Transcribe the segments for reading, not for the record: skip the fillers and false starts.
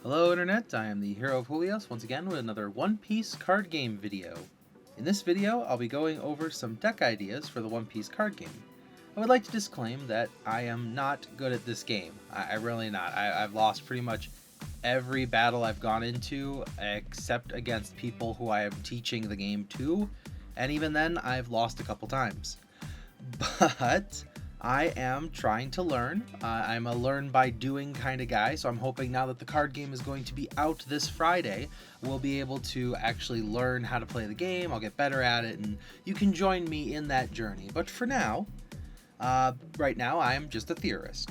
Hello Internet, I am the Hero of Julios once again with another One Piece card game video. In this video, I'll be going over some deck ideas for the One Piece card game. I would like to disclaim that I am not good at this game. I really not. I've lost pretty much every battle I've gone into except against people who I am teaching the game to, and even then I've lost a couple times. But I am trying to learn. I'm a learn by doing kind of guy, so I'm hoping now that the card game is going to be out this Friday, we'll be able to actually learn how to play the game. I'll get better at it, and you can join me in that journey. But for now, right now, I am just a theorist.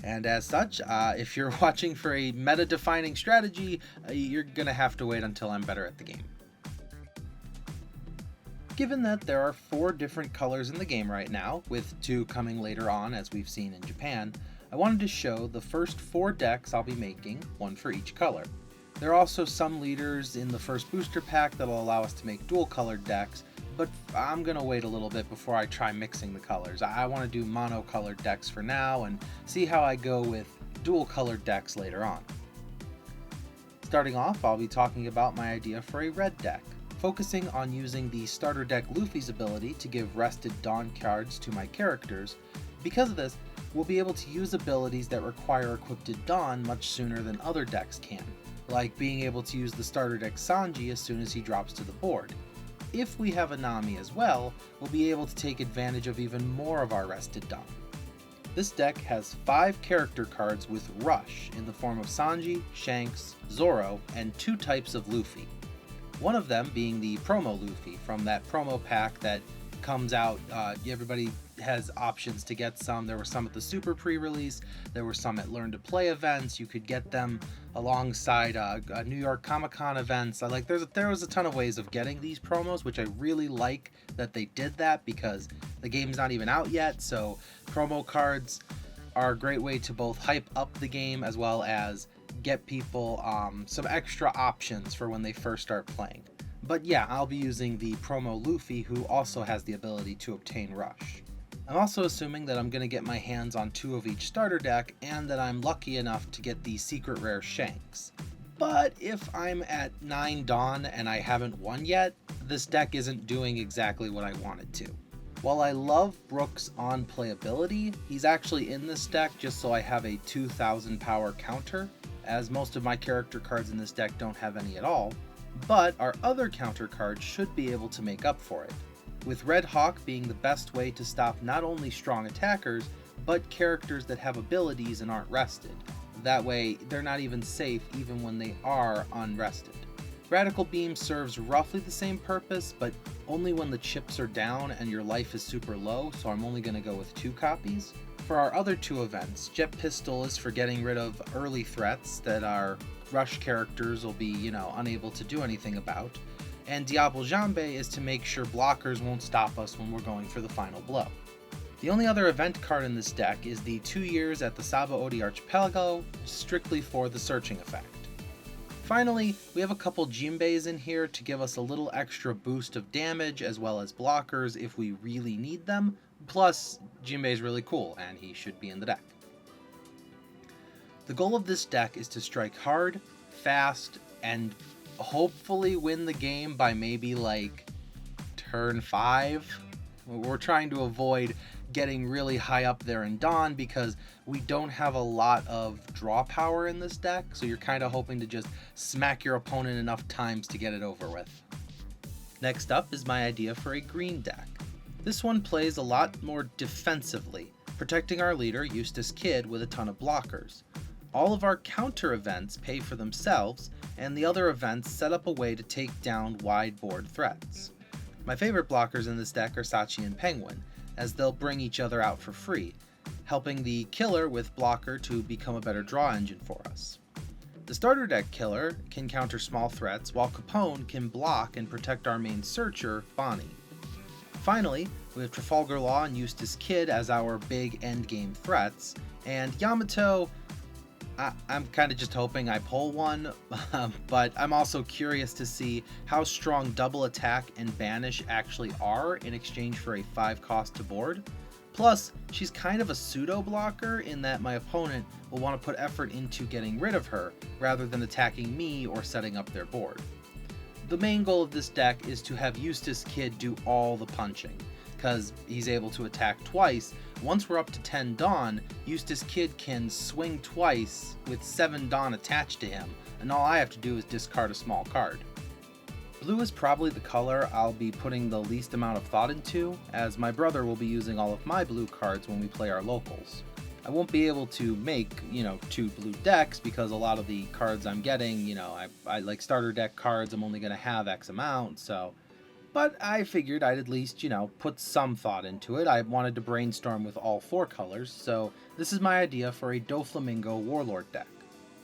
And as such, if you're watching for a meta-defining strategy, you're going to have to wait until I'm better at the game. Given that there are 4 different colors in the game right now, with 2 coming later on as we've seen in Japan, I wanted to show the first 4 decks I'll be making, one for each color. There are also some leaders in the first booster pack that'll allow us to make dual colored decks, but I'm going to wait a little bit before I try mixing the colors. I want to do mono-colored decks for now and see how I go with dual colored decks later on. Starting off, I'll be talking about my idea for a red deck, focusing on using the starter deck Luffy's ability to give rested Dawn cards to my characters. Because of this, we'll be able to use abilities that require equipped Dawn much sooner than other decks can, like being able to use the starter deck Sanji as soon as he drops to the board. If we have a Nami as well, we'll be able to take advantage of even more of our rested Dawn. This deck has 5 character cards with Rush in the form of Sanji, Shanks, Zoro, and 2 types of Luffy. One of them being the promo Luffy from that promo pack that comes out. Everybody has options to get some. There were some at the Super pre-release. There were some at Learn to Play events. You could get them alongside New York Comic-Con events. There was a ton of ways of getting these promos, which I really like that they did that because the game's not even out yet. So promo cards are a great way to both hype up the game as well as get people some extra options for when they first start playing. But yeah, I'll be using the promo Luffy, who also has the ability to obtain Rush. I'm also assuming that I'm going to get my hands on 2 of each starter deck, and that I'm lucky enough to get the secret rare Shanks. But if I'm at 9 Dawn and I haven't won yet, this deck isn't doing exactly what I wanted to. While I love Brook's on playability, he's actually in this deck just so I have a 2000 power counter, as most of my character cards in this deck don't have any at all, but our other counter cards should be able to make up for it, with Red Hawk being the best way to stop not only strong attackers, but characters that have abilities and aren't rested. That way, they're not even safe even when they are unrested. Radical Beam serves roughly the same purpose, but only when the chips are down and your life is super low, so I'm only going to go with 2 copies. For our other 2 events, Jet Pistol is for getting rid of early threats that our rush characters will be, unable to do anything about, and Diable Jambe is to make sure blockers won't stop us when we're going for the final blow. The only other event card in this deck is the 2 years at the Saba Odi Archipelago, strictly for the searching effect. Finally, we have a couple Jinbeis in here to give us a little extra boost of damage as well as blockers if we really need them. Plus, Jinbei is really cool, and he should be in the deck. The goal of this deck is to strike hard, fast, and hopefully win the game by maybe turn 5. We're trying to avoid getting really high up there in Dawn because we don't have a lot of draw power in this deck, so you're kind of hoping to just smack your opponent enough times to get it over with. Next up is my idea for a green deck. This one plays a lot more defensively, protecting our leader, Eustace Kid, with a ton of blockers. All of our counter events pay for themselves, and the other events set up a way to take down wide board threats. My favorite blockers in this deck are Sachi and Penguin, as they'll bring each other out for free, helping the killer with blocker to become a better draw engine for us. The starter deck killer can counter small threats, while Capone can block and protect our main searcher, Bonnie. Finally, we have Trafalgar Law and Eustace Kid as our big endgame threats, and Yamato, I'm kind of just hoping I pull one, but I'm also curious to see how strong double attack and banish actually are in exchange for a 5 cost to board. Plus, she's kind of a pseudo blocker in that my opponent will want to put effort into getting rid of her rather than attacking me or setting up their board. The main goal of this deck is to have Eustace Kid do all the punching, because he's able to attack twice. Once we're up to 10 Dawn, Eustace Kid can swing twice with 7 Dawn attached to him, and all I have to do is discard a small card. Blue is probably the color I'll be putting the least amount of thought into, as my brother will be using all of my blue cards when we play our locals. I won't be able to make, 2 blue decks because a lot of the cards I'm getting, I like starter deck cards, I'm only going to have X amount, so... But I figured I'd at least, put some thought into it. I wanted to brainstorm with all 4 colors, so this is my idea for a Doflamingo Warlord deck.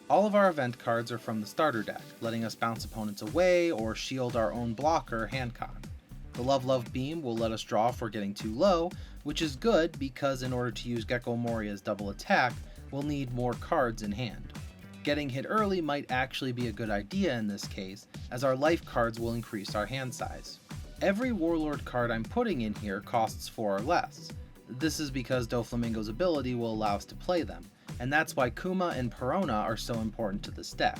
All of our event cards are from the starter deck, letting us bounce opponents away or shield our own blocker Hancock. The Love Beam will let us draw if we're getting too low, which is good because in order to use Gecko Moria's double attack, we'll need more cards in hand. Getting hit early might actually be a good idea in this case, as our life cards will increase our hand size. Every Warlord card I'm putting in here costs 4 or less. This is because Doflamingo's ability will allow us to play them, and that's why Kuma and Perona are so important to this deck.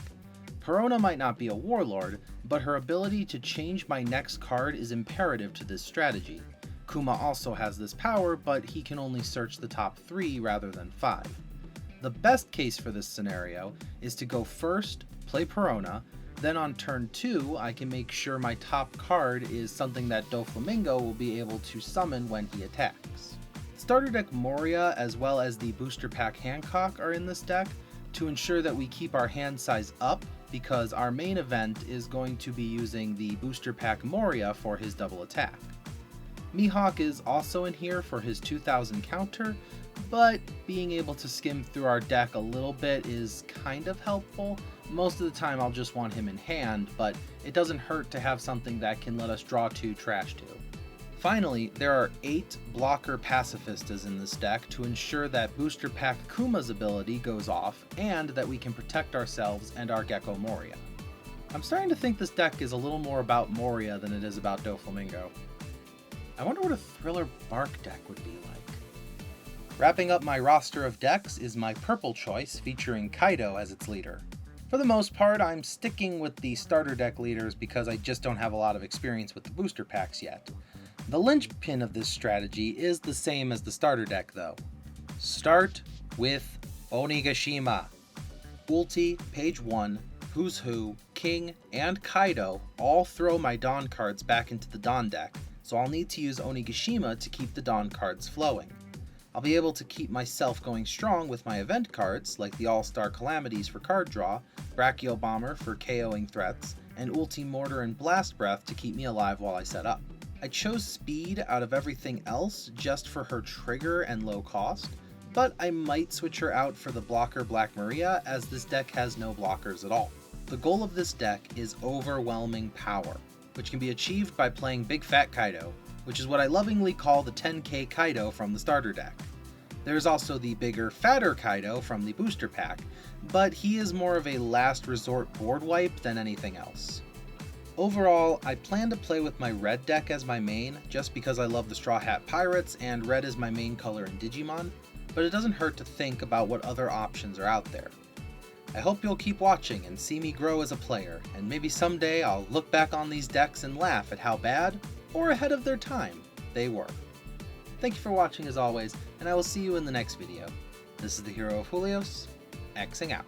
Perona might not be a Warlord, but her ability to change my next card is imperative to this strategy. Kuma also has this power, but he can only search the top 3 rather than 5. The best case for this scenario is to go first, play Perona, then on turn 2 I can make sure my top card is something that Doflamingo will be able to summon when he attacks. Starter deck Moria as well as the booster pack Hancock are in this deck to ensure that we keep our hand size up, because our main event is going to be using the booster pack Moria for his double attack. Mihawk is also in here for his 2000 counter, but being able to skim through our deck a little bit is kind of helpful. Most of the time I'll just want him in hand, but it doesn't hurt to have something that can let us draw 2, trash 2. Finally, there are 8 blocker Pacifistas in this deck to ensure that Booster Pack Kuma's ability goes off and that we can protect ourselves and our Gecko Moria. I'm starting to think this deck is a little more about Moria than it is about Doflamingo. I wonder what a Thriller Bark deck would be like. Wrapping up my roster of decks is my purple choice featuring Kaido as its leader. For the most part, I'm sticking with the starter deck leaders because I just don't have a lot of experience with the booster packs yet. The linchpin of this strategy is the same as the starter deck though. Start with Onigashima. Ulti, page 1, Who's Who, King, and Kaido all throw my Dawn cards back into the Dawn deck, so I'll need to use Onigashima to keep the Dawn cards flowing. I'll be able to keep myself going strong with my event cards, like the All-Star Calamities for card draw, Brachio Bomber for KOing threats, and Ulti Mortar and Blast Breath to keep me alive while I set up. I chose Speed out of everything else just for her trigger and low cost, but I might switch her out for the blocker Black Maria, as this deck has no blockers at all. The goal of this deck is overwhelming power, which can be achieved by playing Big Fat Kaido, which is what I lovingly call the 10k Kaido from the starter deck. There's also the bigger, fatter Kaido from the booster pack, but he is more of a last resort board wipe than anything else. Overall, I plan to play with my red deck as my main, just because I love the Straw Hat Pirates and red is my main color in Digimon, but it doesn't hurt to think about what other options are out there. I hope you'll keep watching and see me grow as a player, and maybe someday I'll look back on these decks and laugh at how bad, or ahead of their time, they were. Thank you for watching as always, and I will see you in the next video. This is the Hero of Julios, Xing out.